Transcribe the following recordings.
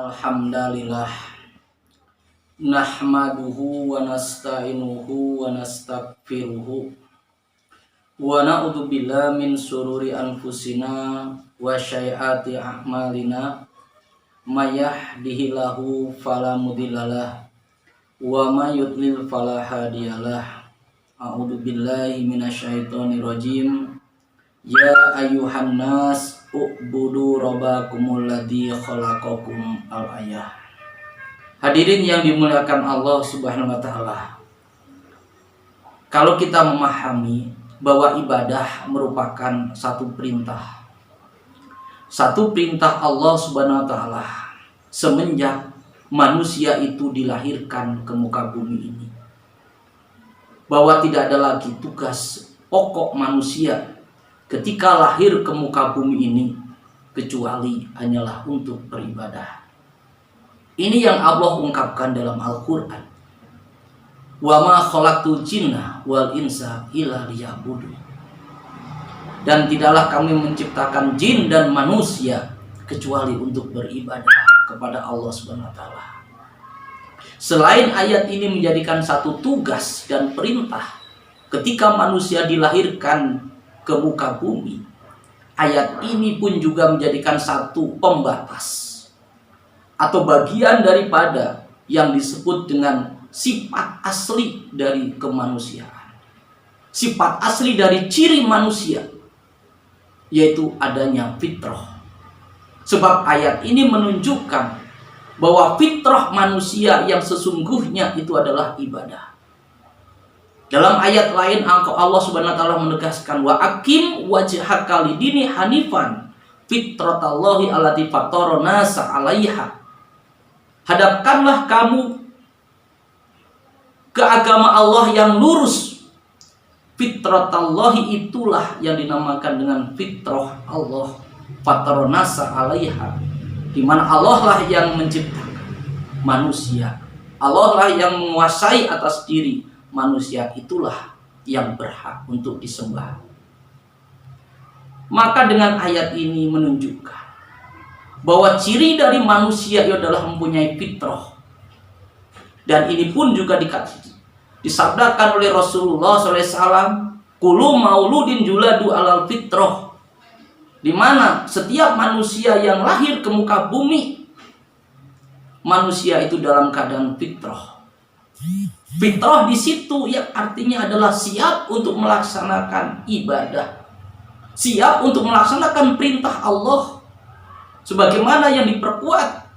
Innal hamdalillah nahmaduhu wa nasta'inuhu wa nastaghfiruhu wa na'udzu billahi min sururi anfusina wa sayyiati a'malina may yahdihillahu fala mudhillalah wa may yudlil fala hadiyalah. A'udzu billahi minasyaitonir rajim. Ya ayyuhan nas u'budu rabbakumul ladzi khalaqakum al-ayah. Hadirin yang dimuliakan Allah Subhanahu wa taala. Kalau kita memahami bahwa ibadah merupakan satu perintah Allah Subhanahu wa taala semenjak manusia itu dilahirkan ke muka bumi ini, bahwa tidak ada lagi tugas pokok manusia ketika lahir ke muka bumi ini kecuali hanyalah untuk beribadah. Ini yang Allah ungkapkan dalam Al-Quran. Wa ma khalaqtul jinna wal insa illa liya'budun. Dan tidaklah kami menciptakan jin dan manusia kecuali untuk beribadah kepada Allah Subhanahu wa taala. Selain ayat ini menjadikan satu tugas dan perintah ketika manusia dilahirkan ke muka bumi, ayat ini pun juga menjadikan satu pembatas atau bagian daripada yang disebut dengan sifat asli dari kemanusiaan, sifat asli dari ciri manusia, yaitu adanya fitrah. Sebab ayat ini menunjukkan bahwa fitrah manusia yang sesungguhnya itu adalah ibadah. Dalam ayat lain Allah Subhanahu wa taala menegaskan wa aqim wajhaka lidini hanifan fitratallahi allati fattarana nasa 'alaiha. Hadapkanlah kamu ke agama Allah yang lurus. Fitratallahi itulah yang dinamakan dengan fitrah Allah, fattarana nasa 'alaiha, di mana Allah lah yang menciptakan manusia. Allah lah yang menguasai atas diri manusia, itulah yang berhak untuk disembah. Maka dengan ayat ini menunjukkan bahwa ciri dari manusia itu adalah mempunyai fitrah. Dan ini pun juga disabdakan oleh Rasulullah SAW, kulu mauludin juladu alal fitrah, di mana setiap manusia yang lahir ke muka bumi, manusia itu dalam keadaan fitrah. Fitrah di situ yang artinya adalah siap untuk melaksanakan ibadah, siap untuk melaksanakan perintah Allah, sebagaimana yang diperkuat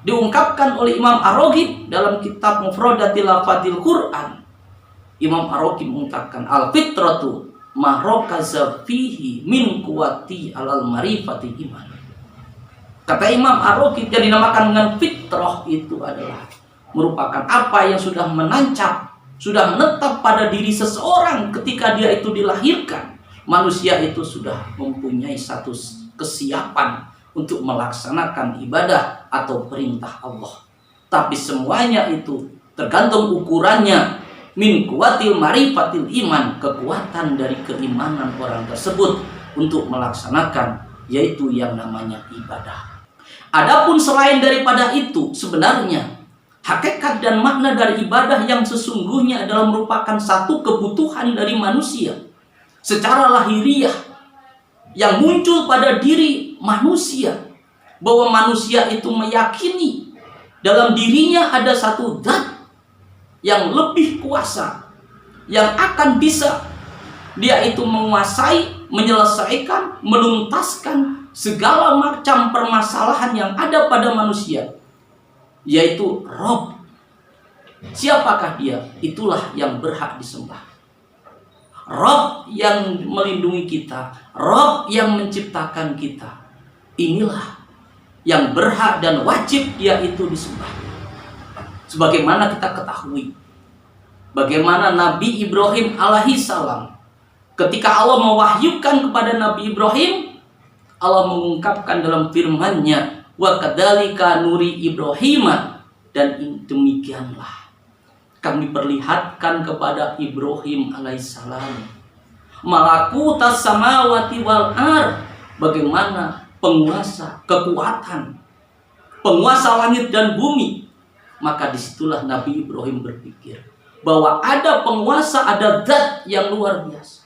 diungkapkan oleh Imam Ar-Raghib dalam kitab Mufradatil Lafadzil Quran. Imam Ar-Raghib mengungkapkan al-fitratu ma rakaza fihi min quwwati alal marifati iman. Kata Imam Ar-Raghib, yang dinamakan dengan fitrah itu adalah merupakan apa yang sudah menancap, sudah menetap pada diri seseorang ketika dia itu dilahirkan. Manusia itu sudah mempunyai satu kesiapan untuk melaksanakan ibadah atau perintah Allah. Tapi semuanya itu tergantung ukurannya, min kuwatil marifatil iman, kekuatan dari keimanan orang tersebut untuk melaksanakan, yaitu yang namanya ibadah. Adapun selain daripada itu, sebenarnya hakikat dan makna dari ibadah yang sesungguhnya adalah merupakan satu kebutuhan dari manusia secara lahiriah yang muncul pada diri manusia, bahwa manusia itu meyakini dalam dirinya ada satu zat yang lebih kuasa, yang akan bisa dia itu menguasai, menyelesaikan, menuntaskan segala macam permasalahan yang ada pada manusia, yaitu Rob. Siapakah dia? Itulah yang berhak disembah. Rob yang melindungi kita, Rob yang menciptakan kita, inilah yang berhak dan wajib dia itu disembah. Sebagaimana kita ketahui, bagaimana Nabi Ibrahim alaihissalam, ketika Allah mewahyukan kepada Nabi Ibrahim, Allah mengungkapkan dalam firman-Nya, wa kadzalika nuri Ibrahima, dan demikianlah kami perlihatkan kepada Ibrahim alaihissalam malakutas samawati wal ard, bagaimana penguasa, kekuatan penguasa langit dan bumi. Maka disitulah Nabi Ibrahim berpikir bahwa ada penguasa, ada zat yang luar biasa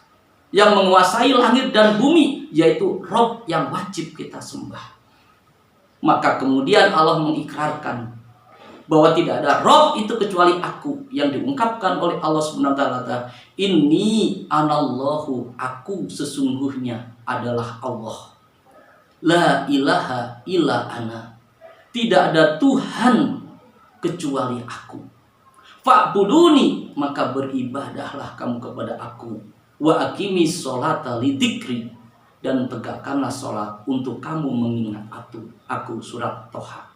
yang menguasai langit dan bumi, yaitu Rob yang wajib kita sembah. Maka kemudian Allah mengikrarkan bahwa tidak ada Rob itu kecuali aku, yang diungkapkan oleh Allah Subhanahu wa taala, inni anallahu, aku sesungguhnya adalah Allah. La ilaha illa ana, tidak ada Tuhan kecuali aku. Fa'buduni, maka beribadahlah kamu kepada aku. Wa aqimis sholata lidzikri, dan tegakkanlah sholat untuk kamu mengingat aku. Surat Toha.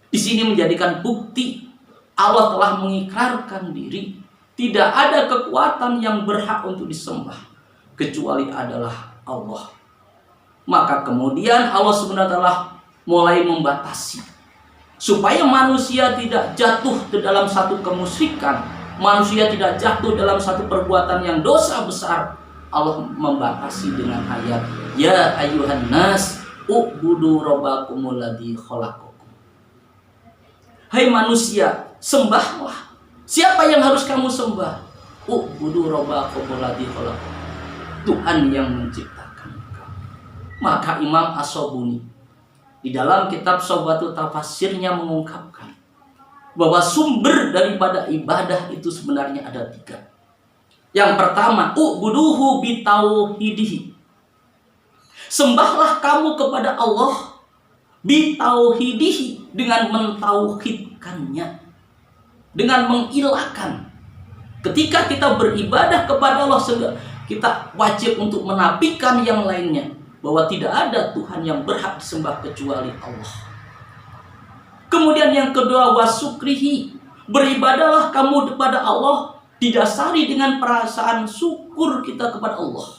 Di sini menjadikan bukti Allah telah mengikrarkan diri tidak ada kekuatan yang berhak untuk disembah kecuali adalah Allah. Maka kemudian Allah SWT mulai membatasi supaya manusia tidak jatuh ke dalam satu kemusyrikan, manusia tidak jatuh dalam satu perbuatan yang dosa besar. Allah membatasi dengan ayat, ya ayyuhan nas u'budu rabbakumul ladzi khalaqakum. Hai manusia, sembahlah. Siapa yang harus kamu sembah? U'budu rabbakumul ladzi khalaqakum, Tuhan yang menciptakan kamu. Maka Imam As-Sobuni di dalam kitab Sobatut Tafasirnya mengungkapkan bahwa sumber daripada ibadah itu sebenarnya ada 3. Yang pertama, u'buduhu bitauhidihi. Sembahlah kamu kepada Allah bitauhidihi, dengan mentauhidkannya, dengan mengilahkan. Ketika kita beribadah kepada Allah, kita wajib untuk menafikan yang lainnya, bahwa tidak ada Tuhan yang berhak disembah kecuali Allah. Kemudian yang kedua, wasukrihi, beribadahlah kamu kepada Allah didasari dengan perasaan syukur kita kepada Allah.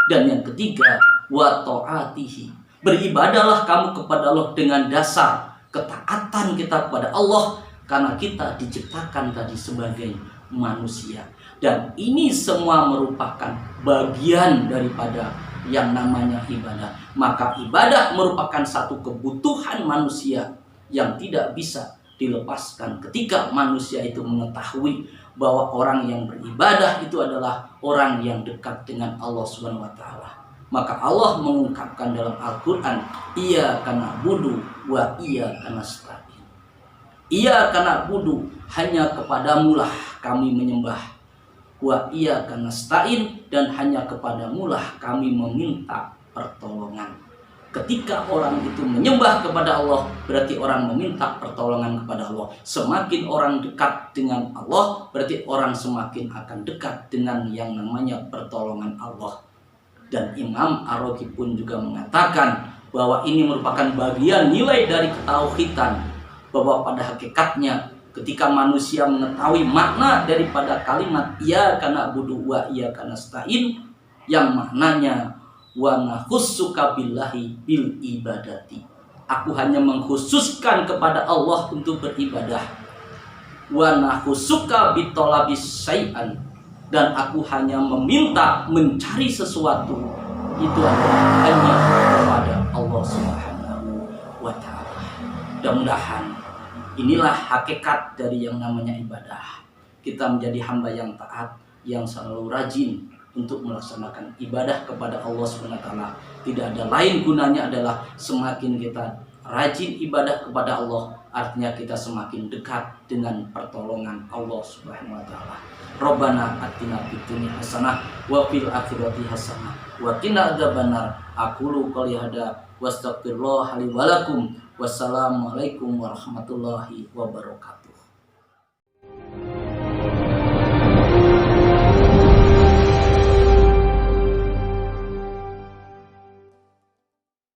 Dan yang ketiga, wa ta'atihi, beribadahlah kamu kepada Allah dengan dasar ketaatan kita kepada Allah, karena kita diciptakan tadi sebagai manusia. Dan ini semua merupakan bagian daripada yang namanya ibadah. Maka ibadah merupakan satu kebutuhan manusia yang tidak bisa dilepaskan ketika manusia itu mengetahui bahwa orang yang beribadah itu adalah orang yang dekat dengan Allah Subhanahu wa taala. Maka Allah mengungkapkan dalam Al-Qur'an, iyyaka na'budu wa iyyaka nasta'in. Iyyaka na'budu, hanya kepadamulah kami menyembah. Wa iyyaka nasta'in, dan hanya kepadamulah kami meminta pertolongan. Ketika orang itu menyembah kepada Allah, berarti orang meminta pertolongan kepada Allah. Semakin orang dekat dengan Allah, berarti orang semakin akan dekat dengan yang namanya pertolongan Allah. Dan Imam Ar-Raghib pun juga mengatakan bahwa ini merupakan bagian nilai dari ketauhidan, bahwa pada hakikatnya ketika manusia mengetahui makna daripada kalimat iyyaka na'budu wa iyyaka nasta'in, yang maknanya wa nakhussuka billahi bil ibadati, aku hanya mengkhususkan kepada Allah untuk beribadah. Wa nakhussuka bitolabis syai'an, dan aku hanya meminta mencari sesuatu, itu adalah hanya kepada Allah Subhanahu wa ta'ala. Mudah-mudahan inilah hakikat dari yang namanya ibadah. Kita menjadi hamba yang taat, yang selalu rajin untuk melaksanakan ibadah kepada Allah Subhanahu wa taala. Tidak ada lain gunanya adalah semakin kita rajin ibadah kepada Allah, artinya kita semakin dekat dengan pertolongan Allah Subhanahu wa taala. Rabbana atina fid dunya hasanah wa fil akhirati hasanah wa qina adzabannar. Aqulu qouli hadza wastaghfirullah li wa lakum. Wassalamualaikum warahmatullahi wabarakatuh.